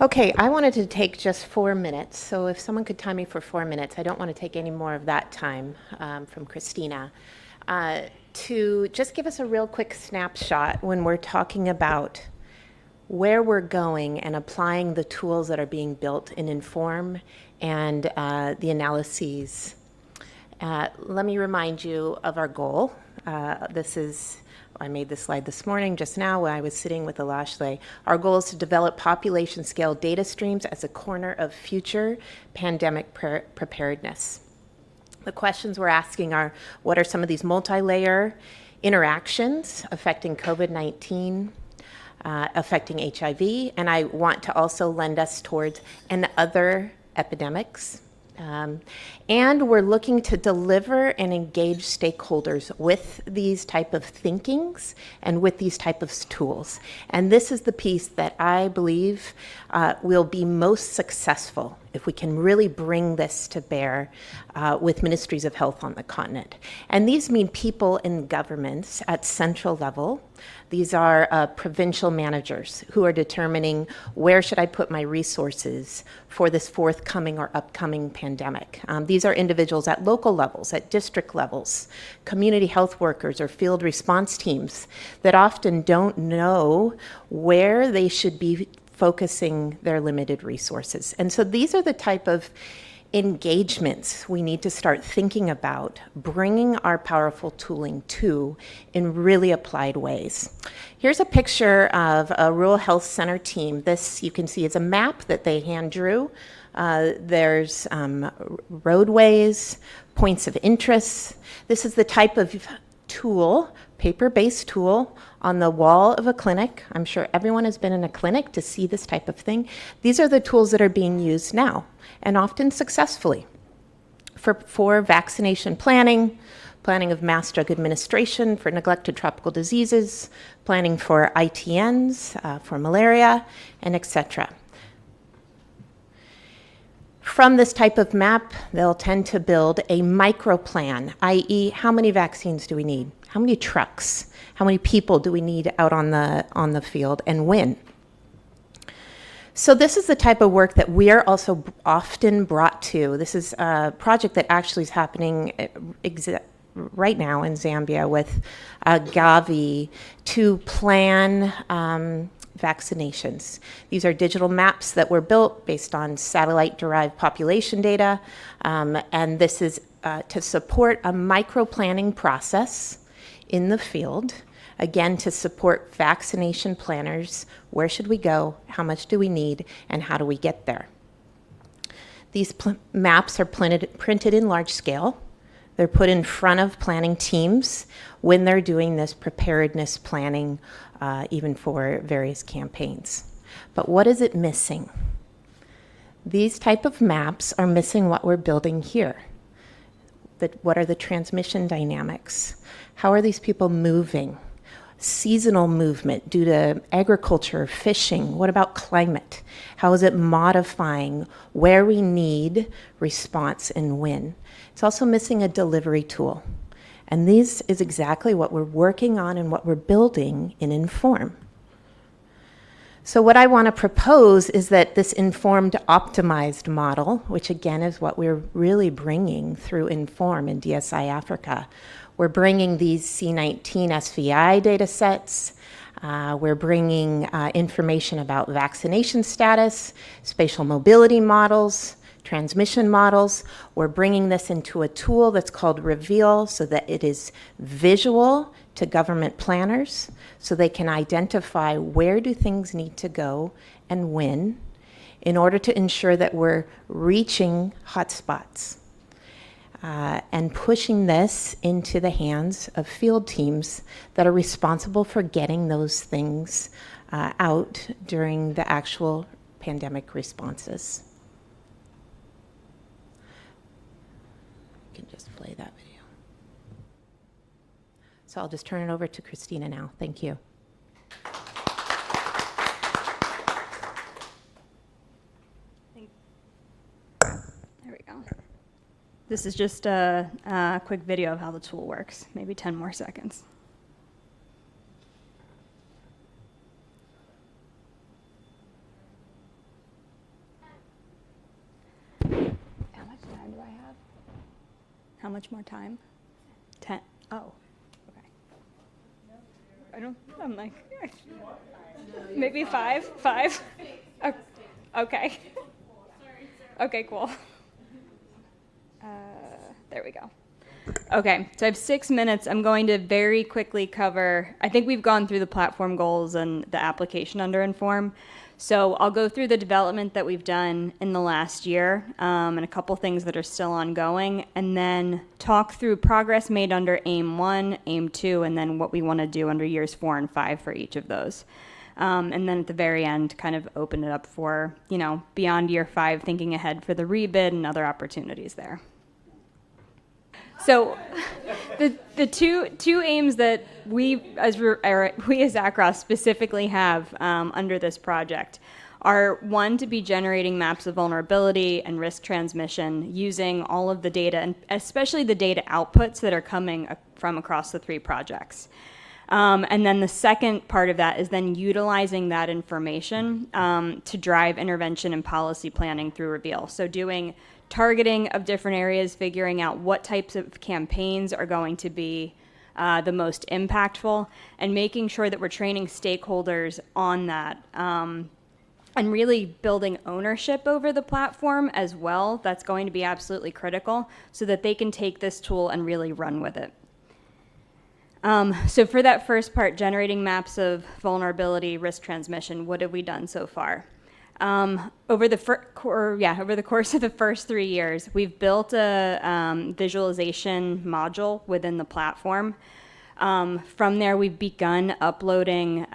Okay, I wanted to take just 4 minutes, so if someone could time me for 4 minutes, I don't want to take any more of that time from Christina, to just give us a real quick snapshot when we're talking about where we're going and applying the tools that are being built in Inform and the analyses. Let me remind you of our goal. I made this slide this morning, just now, when I was sitting with Alashley. Our goal is to develop population-scale data streams as a corner of future pandemic preparedness. The questions we're asking are, what are some of these multi-layer interactions affecting COVID-19, affecting HIV, and I want to also lend us towards and other epidemics. And we're looking to deliver and engage stakeholders with these type of thinkings and with these type of tools. And this is the piece that I believe will be most successful if we can really bring this to bear with ministries of health on the continent. And these mean people in governments at central level. These are provincial managers who are determining where should I put my resources for this forthcoming or upcoming pandemic. These are individuals at local levels, at district levels, community health workers or field response teams that often don't know where they should be focusing their limited resources. And so these are the type of engagements we need to start thinking about bringing our powerful tooling to in really applied ways. Here's a picture of a rural health center team. This, you can see, is a map that they hand drew. There's roadways, points of interest. This is the type of tool, paper-based tool, on the wall of a clinic. I'm sure everyone has been in a clinic to see this type of thing. These are the tools that are being used now, and often successfully, for vaccination planning, planning of mass drug administration for neglected tropical diseases, planning for ITNs, for malaria, and etc. From this type of map, they'll tend to build a micro plan, i.e., how many vaccines do we need? How many trucks? How many people do we need out on the field, and when? So this is the type of work that we are also often brought to. This is a project that actually is happening right now in Zambia with Gavi to plan vaccinations. These are digital maps that were built based on satellite-derived population data, and this is to support a micro-planning process in the field, again, to support vaccination planners. Where should we go? How much do we need? And how do we get there? These maps are printed in large scale. They're put in front of planning teams when they're doing this preparedness planning, even for various campaigns. But what is it missing? These type of maps are missing what we're building here. What are the transmission dynamics? How are these people moving? Seasonal movement due to agriculture, fishing. What about climate? How is it modifying where we need response and when? It's also missing a delivery tool. And this is exactly what we're working on and what we're building in Inform. So what I want to propose is that this informed optimized model, which again is what we're really bringing through Inform in DSI Africa. We're bringing these C19 SVI data sets. We're bringing information about vaccination status, spatial mobility models, transmission models. We're bringing this into a tool that's called Reveal so that it is visual to government planners so they can identify where do things need to go and when in order to ensure that we're reaching hotspots and pushing this into the hands of field teams that are responsible for getting those things out during the actual pandemic responses. You can just play that video. So I'll just turn it over to Christina now. Thank you. There we go. This is just a quick video of how the tool works, maybe 10 more seconds. how much more time? 10. Oh, okay. I'm like, maybe 5? 5? Okay. Okay, cool. There we go. Okay, so I have 6 minutes. I'm going to very quickly cover, I think we've gone through the platform goals and the application under Inform. So I'll go through the development that we've done in the last year and a couple things that are still ongoing, and then talk through progress made under AIM 1, AIM 2, and then what we want to do under years 4 and 5 for each of those. And then at the very end, kind of open it up for, beyond year 5, thinking ahead for the rebid and other opportunities there. So the two aims that we as AKROS specifically have under this project are, one, to be generating maps of vulnerability and risk transmission using all of the data, and especially the data outputs that are coming from across the 3 projects. And then the second part of that is then utilizing that information to drive intervention and policy planning through Reveal. So doing targeting of different areas, figuring out what types of campaigns are going to be the most impactful, and making sure that we're training stakeholders on that, and really building ownership over the platform as well. That's going to be absolutely critical so that they can take this tool and really run with it. So for that first part, generating maps of vulnerability, risk transmission, what have we done so far? Over the course of the first 3 years, we've built a visualization module within the platform. From there, we've begun uploading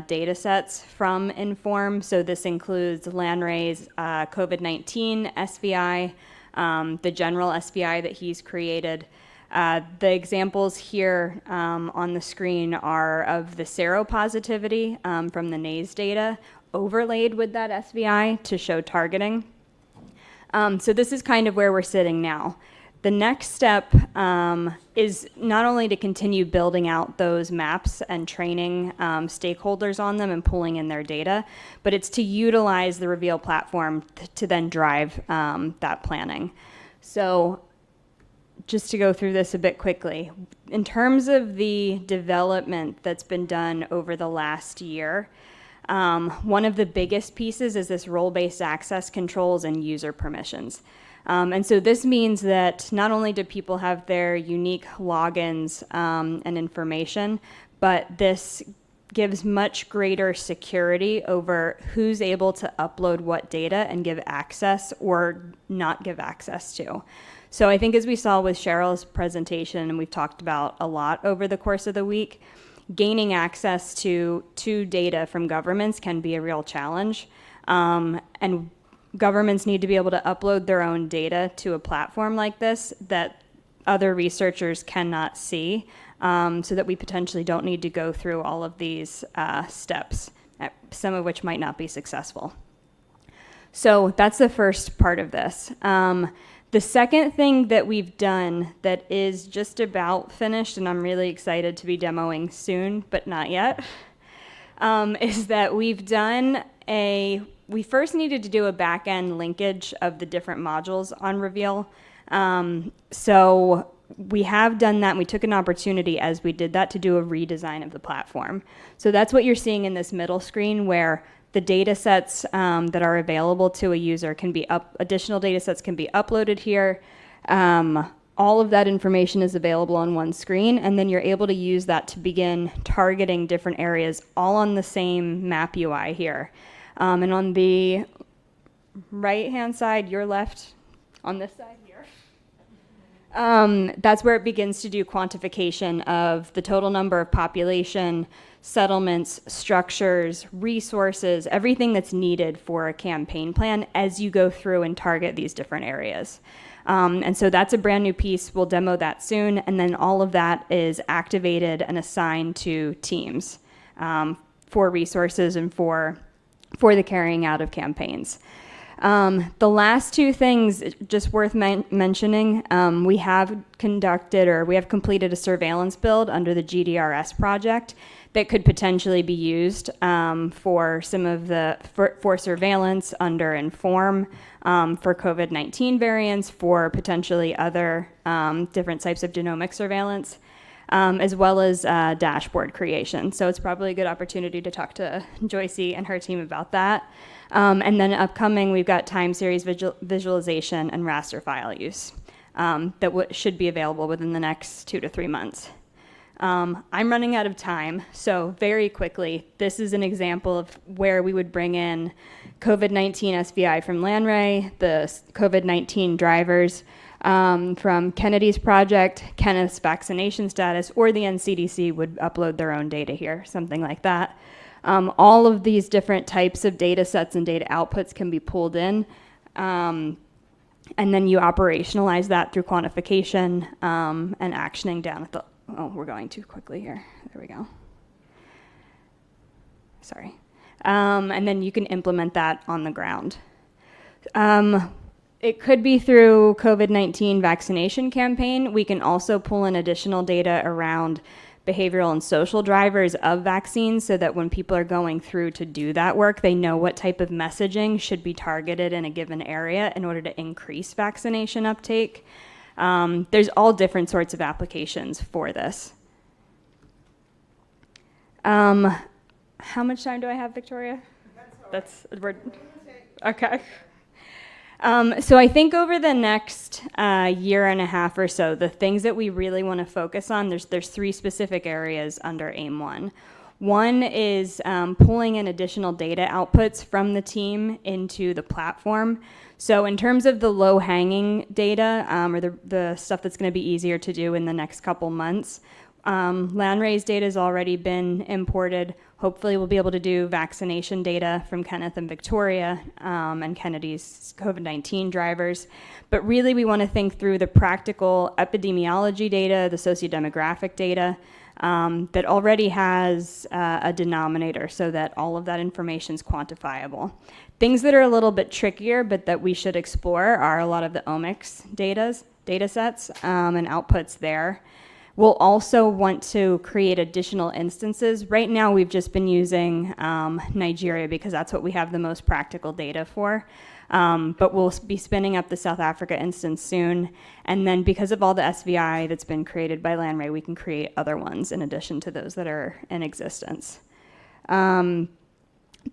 data sets from Inform. So this includes Lanray's COVID-19 SVI, the general SVI that he's created. The examples here on the screen are of the seropositivity from the NAES data, overlaid with that SVI to show targeting. So this is kind of where we're sitting now. The next step is not only to continue building out those maps and training stakeholders on them and pulling in their data, but it's to utilize the Reveal platform to then drive that planning. So just to go through this a bit quickly, in terms of the development that's been done over the last year, one of the biggest pieces is this role-based access controls and user permissions. And so this means that not only do people have their unique logins and information, but this gives much greater security over who's able to upload what data and give access or not give access to. So I think, as we saw with Cheryl's presentation, and we've talked about a lot over the course of the week, gaining access to data from governments can be a real challenge. And governments need to be able to upload their own data to a platform like this that other researchers cannot see, so that we potentially don't need to go through all of these steps, some of which might not be successful. So that's the first part of this. The second thing that we've done that is just about finished, and I'm really excited to be demoing soon, but not yet, is that we first needed to do a back-end linkage of the different modules on Reveal. So we have done that, and we took an opportunity as we did that to do a redesign of the platform. So that's what you're seeing in this middle screen, where the data sets that are available to a user can be additional data sets can be uploaded here. All of that information is available on one screen, and then you're able to use that to begin targeting different areas, all on the same map UI here. And on the right-hand side, your left, on this side here, that's where it begins to do quantification of the total number of population, settlements, structures, resources, everything that's needed for a campaign plan as you go through and target these different areas. And so that's a brand new piece. We'll demo that soon. And then all of that is activated and assigned to teams for resources and for the carrying out of campaigns. The last two things just worth mentioning, we have completed a surveillance build under the GDRS project that could potentially be used for some of for surveillance under Inform, for COVID-19 variants, for potentially other different types of genomic surveillance, as well as dashboard creation. So it's probably a good opportunity to talk to Joycey and her team about that. And then upcoming, we've got time series visualization and raster file use that should be available within the next 2 to 3 months. I'm running out of time, so very quickly, this is an example of where we would bring in COVID-19 SVI from Lanray, the COVID-19 drivers from Kennedy's project, Kenneth's vaccination status, or the NCDC would upload their own data here, something like that. All of these different types of data sets and data outputs can be pulled in, and then you operationalize that through quantification and actioning down at the we're going too quickly here. There we go. Sorry. And then you can implement that on the ground. It could be through COVID-19 vaccination campaign. We can also pull in additional data around behavioral and social drivers of vaccines so that when people are going through to do that work, they know what type of messaging should be targeted in a given area in order to increase vaccination uptake. There's all different sorts of applications for this. How much time do I have, Victoria? That's okay. So I think over the next year and a half or so, the things that we really want to focus on, there's 3 specific areas under AIM 1. One is pulling in additional data outputs from the team into the platform. So in terms of the low-hanging data, or the stuff that's going to be easier to do in the next couple months, Lanray's data has already been imported. Hopefully we'll be able to do vaccination data from Kenneth and Victoria and Kennedy's COVID-19 drivers. But really we want to think through the practical epidemiology data, the sociodemographic data, that already has a denominator so that all of that information is quantifiable. Things that are a little bit trickier but that we should explore are a lot of the omics data sets and outputs there. We'll also want to create additional instances. Right now we've just been using Nigeria because that's what we have the most practical data for. But we'll be spinning up the South Africa instance soon. And then because of all the SVI that's been created by Lanray, we can create other ones in addition to those that are in existence.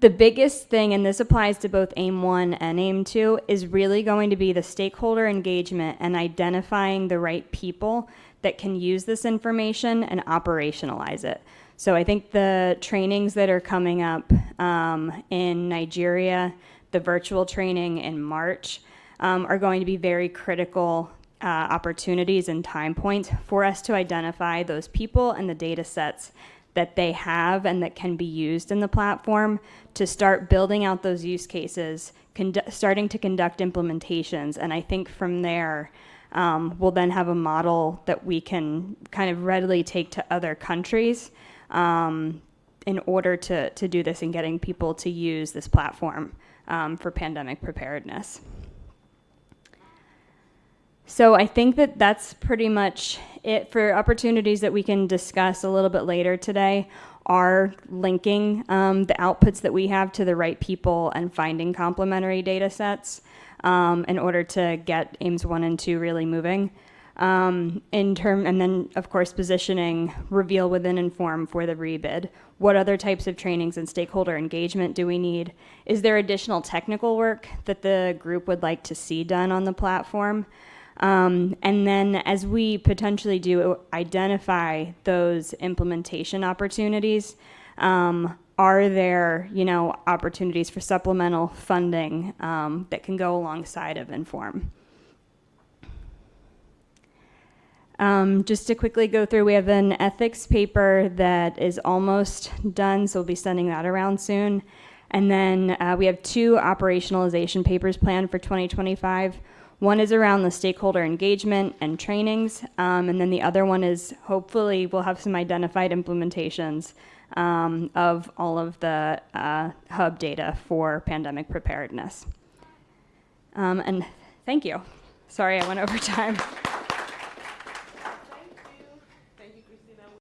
The biggest thing, and this applies to both AIM 1 and AIM 2, is really going to be the stakeholder engagement and identifying the right people that can use this information and operationalize it. So I think the trainings that are coming up in Nigeria, the virtual training in March, are going to be very critical opportunities and time points for us to identify those people and the data sets that they have and that can be used in the platform to start building out those use cases, starting to conduct implementations. And I think from there, we'll then have a model that we can kind of readily take to other countries in order to do this and getting people to use this platform for pandemic preparedness. So I think that that's pretty much it for opportunities that we can discuss a little bit later today are linking the outputs that we have to the right people and finding complementary data sets in order to get AIMS 1 and 2 really moving. And then, of course, positioning Reveal within Inform for the rebid. What other types of trainings and stakeholder engagement do we need? Is there additional technical work that the group would like to see done on the platform? And then as we potentially do identify those implementation opportunities, are there, opportunities for supplemental funding that can go alongside of Inform? Just to quickly go through, we have an ethics paper that is almost done, so we'll be sending that around soon. And then we have 2 operationalization papers planned for 2025. One is around the stakeholder engagement and trainings, and then the other one is hopefully we'll have some identified implementations of all of the hub data for pandemic preparedness. And thank you. Sorry I went over time.